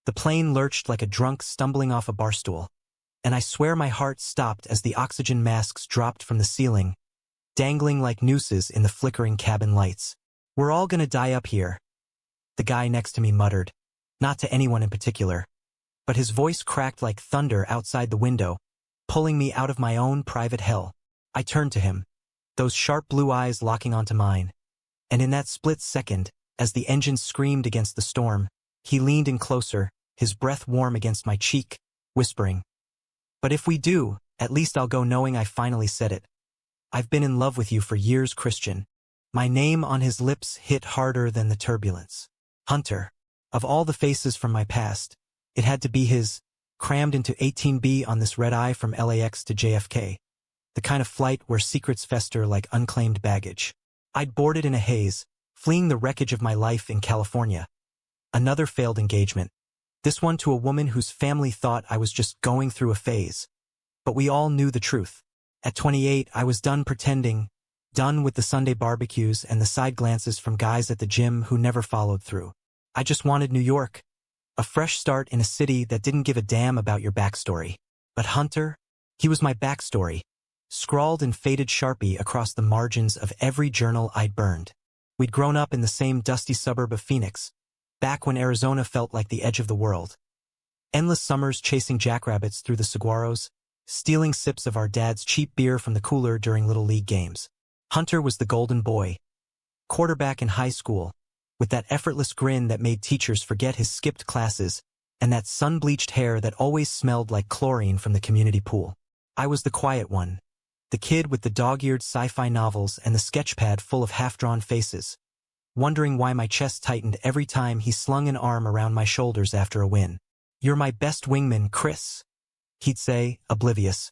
The plane lurched like a drunk stumbling off a bar stool, and I swear my heart stopped as the oxygen masks dropped from the ceiling, dangling like nooses in the flickering cabin lights. "We're all gonna die up here," the guy next to me muttered, not to anyone in particular, but his voice cracked like thunder outside the window, pulling me out of my own private hell. I turned to him, those sharp blue eyes locking onto mine, and in that split second, as the engine screamed against the storm, he leaned in closer, his breath warm against my cheek, whispering, "But if we do, at least I'll go knowing I finally said it. I've been in love with you for years, Christian." My name on his lips hit harder than the turbulence. Hunter. Of all the faces from my past, it had to be his, crammed into 18B on this red-eye from LAX to JFK. The kind of flight where secrets fester like unclaimed baggage. I'd boarded in a haze, fleeing the wreckage of my life in California. Another failed engagement. This one to a woman whose family thought I was just going through a phase. But we all knew the truth. At 28, I was done pretending, done with the Sunday barbecues and the side glances from guys at the gym who never followed through. I just wanted New York. A fresh start in a city that didn't give a damn about your backstory. But Hunter? He was my backstory, scrawled in faded Sharpie across the margins of every journal I'd burned. We'd grown up in the same dusty suburb of Phoenix, back when Arizona felt like the edge of the world. Endless summers chasing jackrabbits through the saguaros, stealing sips of our dad's cheap beer from the cooler during Little League games. Hunter was the golden boy, quarterback in high school, with that effortless grin that made teachers forget his skipped classes, and that sun-bleached hair that always smelled like chlorine from the community pool. I was the quiet one, the kid with the dog-eared sci-fi novels and the sketchpad full of half-drawn faces, wondering why my chest tightened every time he slung an arm around my shoulders after a win. "You're my best wingman, Chris," he'd say, oblivious,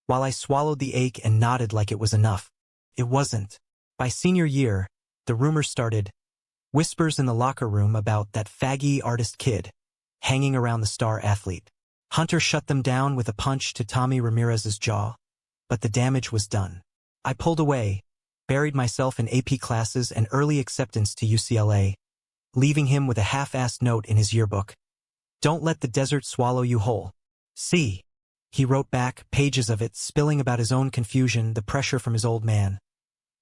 while I swallowed the ache and nodded like it was enough. It wasn't. By senior year, the rumors started. Whispers in the locker room about that faggy artist kid, hanging around the star athlete. Hunter shut them down with a punch to Tommy Ramirez's jaw, but the damage was done. I pulled away, buried myself in AP classes and early acceptance to UCLA, leaving him with a half-assed note in his yearbook. "Don't let the desert swallow you whole. See," he wrote back, pages of it spilling about his own confusion, the pressure from his old man.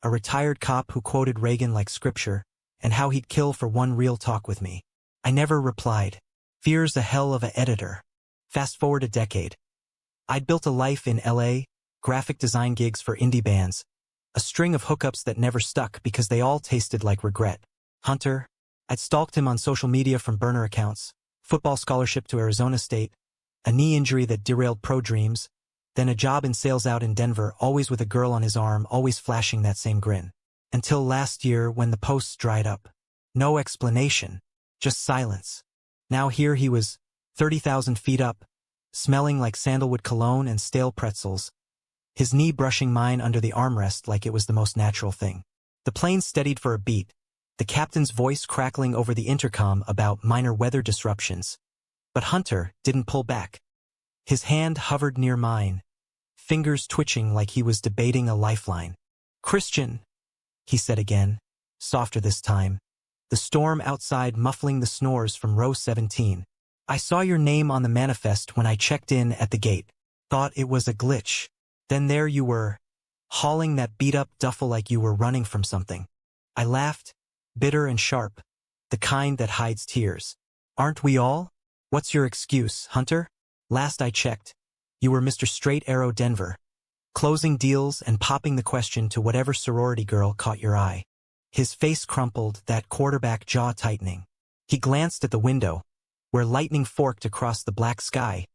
A retired cop who quoted Reagan like scripture, and how he'd kill for one real talk with me. I never replied. Fear's a hell of a editor. Fast forward a decade. I'd built a life in LA, graphic design gigs for indie bands, a string of hookups that never stuck because they all tasted like regret. Hunter, I'd stalked him on social media from burner accounts, football scholarship to Arizona State, a knee injury that derailed pro dreams, then a job in sales out in Denver, always with a girl on his arm, always flashing that same grin. Until last year when the posts dried up. No explanation, just silence. Now here he was, 30,000 feet up, smelling like sandalwood cologne and stale pretzels, his knee brushing mine under the armrest like it was the most natural thing. The plane steadied for a beat, the captain's voice crackling over the intercom about minor weather disruptions. But Hunter didn't pull back. His hand hovered near mine, fingers twitching like he was debating a lifeline. "Christian," he said again, softer this time, the storm outside muffling the snores from row 17. "I saw your name on the manifest when I checked in at the gate. Thought it was a glitch. Then there you were, hauling that beat-up duffel like you were running from something." I laughed, bitter and sharp, the kind that hides tears. "Aren't we all? What's your excuse, Hunter? Last I checked, you were Mr. Straight Arrow Denver, closing deals and popping the question to whatever sorority girl caught your eye." His face crumpled, that quarterback jaw tightening. He glanced at the window, where lightning forked across the black sky,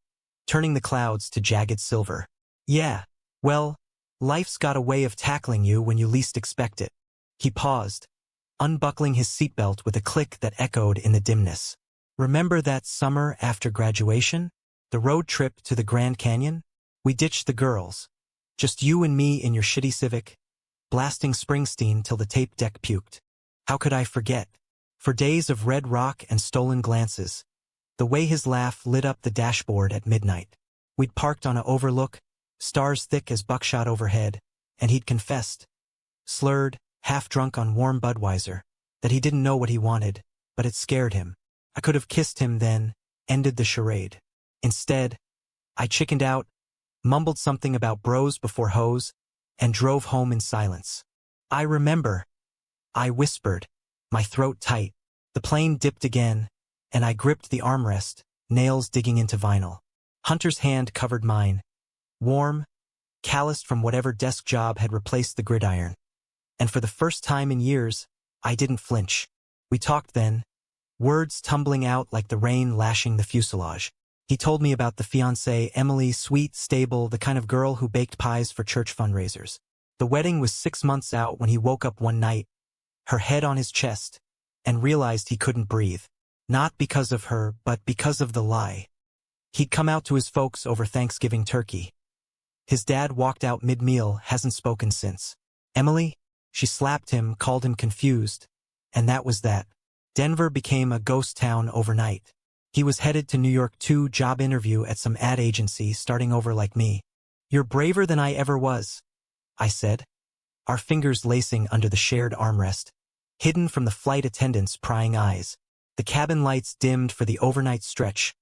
turning the clouds to jagged silver. "Yeah, well, life's got a way of tackling you when you least expect it." He paused, unbuckling his seatbelt with a click that echoed in the dimness. "Remember that summer after graduation? The road trip to the Grand Canyon? We ditched the girls. Just you and me in your shitty Civic, blasting Springsteen till the tape deck puked. How could I forget? For days of red rock and stolen glances, the way his laugh lit up the dashboard at midnight. We'd parked on a overlook, stars thick as buckshot overhead, and he'd confessed, slurred, half-drunk on warm Budweiser, that he didn't know what he wanted, but it scared him. I could have kissed him then, ended the charade. Instead, I chickened out, mumbled something about bros before hoes, and drove home in silence. I remember, I whispered, my throat tight. The plane dipped again, and I gripped the armrest, nails digging into vinyl. Hunter's hand covered mine, warm, calloused from whatever desk job had replaced the gridiron. And for the first time in years, I didn't flinch. We talked then, words tumbling out like the rain lashing the fuselage. He told me about the fiancée, Emily, sweet, stable, the kind of girl who baked pies for church fundraisers. The wedding was 6 months out when he woke up one night, her head on his chest, and realized he couldn't breathe. Not because of her, but because of the lie. He'd come out to his folks over Thanksgiving turkey. His dad walked out mid-meal, hasn't spoken since. Emily? She slapped him, called him confused, and that was that. Denver became a ghost town overnight. He was headed to New York too, job interview at some ad agency, starting over like me. You're braver than I ever was, I said, our fingers lacing under the shared armrest, hidden from the flight attendant's prying eyes. The cabin lights dimmed for the overnight stretch,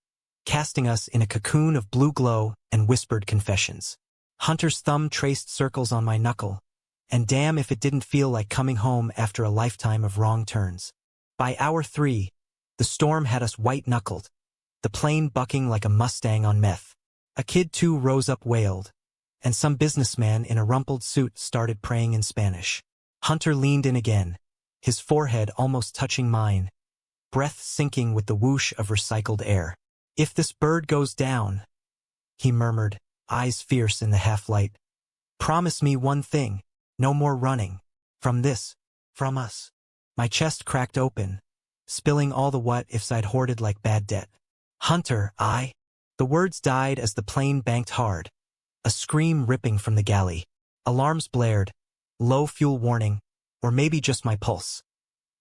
casting us in a cocoon of blue glow and whispered confessions. Hunter's thumb traced circles on my knuckle, and damn if it didn't feel like coming home after a lifetime of wrong turns. By hour 3, the storm had us white-knuckled, the plane bucking like a Mustang on meth. A kid too rose up wailed, and some businessman in a rumpled suit started praying in Spanish. Hunter leaned in again, his forehead almost touching mine, breath sinking with the whoosh of recycled air. If this bird goes down, he murmured, eyes fierce in the half-light. Promise me one thing, no more running. From us. My chest cracked open, spilling all the what-ifs I'd hoarded like bad debt. Hunter, The words died as the plane banked hard, a scream ripping from the galley. Alarms blared, low fuel warning, or maybe just my pulse.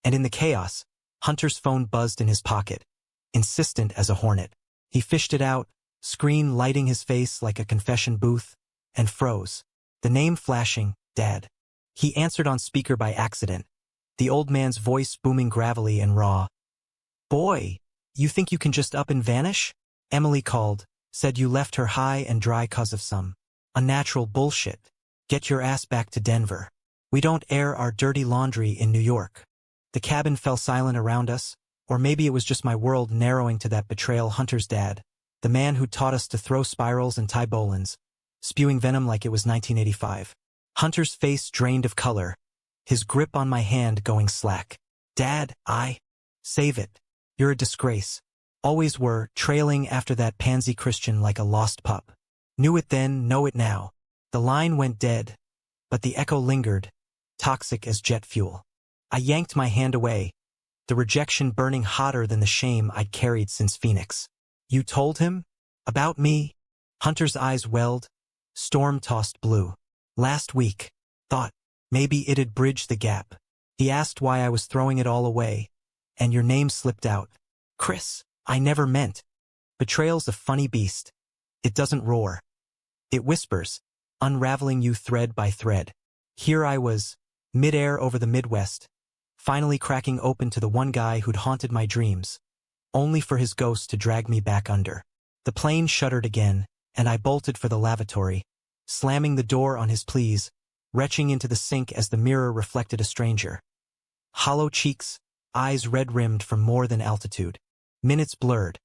And in the chaos, Hunter's phone buzzed in his pocket, insistent as a hornet. He fished it out, screen lighting his face like a confession booth, and froze. The name flashing, Dad. He answered on speaker by accident, the old man's voice booming gravelly and raw. Boy, you think you can just up and vanish? Emily called, said you left her high and dry 'cause of some unnatural bullshit. Get your ass back to Denver. We don't air our dirty laundry in New York. The cabin fell silent around us, or maybe it was just my world narrowing to that betrayal. Hunter's dad, the man who taught us to throw spirals and tie bowlines, spewing venom like it was 1985. Hunter's face drained of color, his grip on my hand going slack. Dad, save it. You're a disgrace. Always were, trailing after that pansy Christian like a lost pup. Knew it then, know it now. The line went dead, but the echo lingered, toxic as jet fuel. I yanked my hand away, the rejection burning hotter than the shame I'd carried since Phoenix. You told him? About me? Hunter's eyes welled, storm-tossed blue. Last week. Thought, maybe it'd bridge the gap. He asked why I was throwing it all away, and your name slipped out. Chris, I never meant. Betrayal's a funny beast. It doesn't roar. It whispers, unraveling you thread by thread. Here I was, midair over the Midwest, finally cracking open to the one guy who'd haunted my dreams, only for his ghost to drag me back under. The plane shuddered again, and I bolted for the lavatory, slamming the door on his pleas, retching into the sink as the mirror reflected a stranger. Hollow cheeks, eyes red-rimmed from more than altitude. Minutes blurred.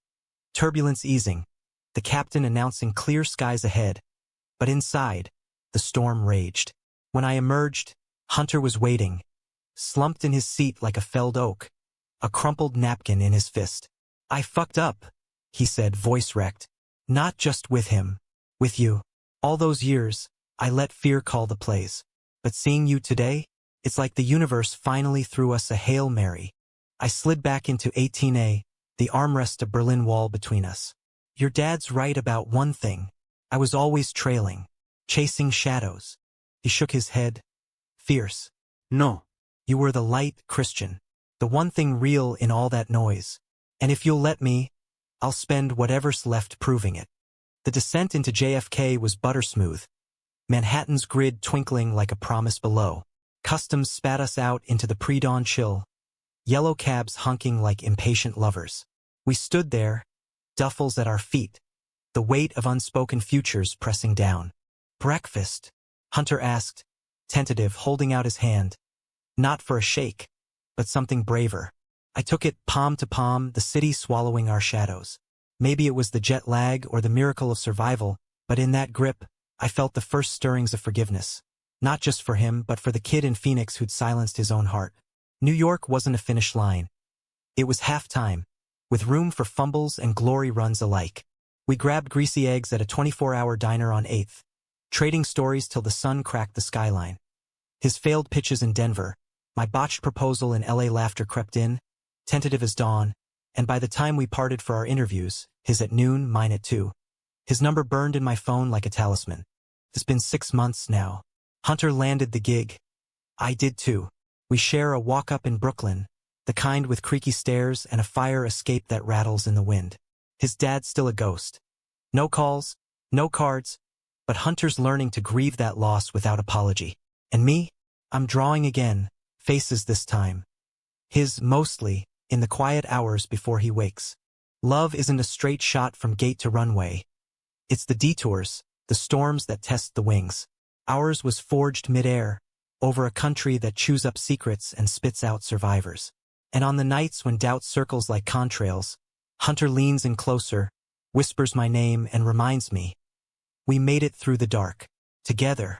Turbulence easing. The captain announcing clear skies ahead. But inside, the storm raged. When I emerged, Hunter was waiting, slumped in his seat like a felled oak, a crumpled napkin in his fist. I fucked up, he said, voice wrecked. Not just with him. With you. All those years, I let fear call the plays. But seeing you today, it's like the universe finally threw us a Hail Mary. I slid back into 18A, the armrest of Berlin Wall between us. Your dad's right about one thing. I was always trailing, chasing shadows. He shook his head, fierce. No. You were the light, Christian. The one thing real in all that noise. And if you'll let me, I'll spend whatever's left proving it. The descent into JFK was buttersmooth, Manhattan's grid twinkling like a promise below. Customs spat us out into the pre-dawn chill, yellow cabs honking like impatient lovers. We stood there, duffels at our feet, the weight of unspoken futures pressing down. Breakfast? Hunter asked, tentative, holding out his hand. Not for a shake, but something braver. I took it palm to palm, the city swallowing our shadows. Maybe it was the jet lag or the miracle of survival, but in that grip, I felt the first stirrings of forgiveness. Not just for him, but for the kid in Phoenix who'd silenced his own heart. New York wasn't a finish line. It was halftime, with room for fumbles and glory runs alike. We grabbed greasy eggs at a 24-hour diner on 8th, trading stories till the sun cracked the skyline. His failed pitches in Denver, my botched proposal in LA, laughter crept in, tentative as dawn, and by the time we parted for our interviews, his at noon, mine at 2. His number burned in my phone like a talisman. It's been 6 months now. Hunter landed the gig. I did too. We share a walk-up in Brooklyn, the kind with creaky stairs and a fire escape that rattles in the wind. His dad's still a ghost. No calls, no cards, but Hunter's learning to grieve that loss without apology. And me? I'm drawing again, faces this time. His, mostly, in the quiet hours before he wakes. Love isn't a straight shot from gate to runway. It's the detours, the storms that test the wings. Ours was forged mid-air, over a country that chews up secrets and spits out survivors. And on the nights when doubt circles like contrails, Hunter leans in closer, whispers my name and reminds me. We made it through the dark. Together.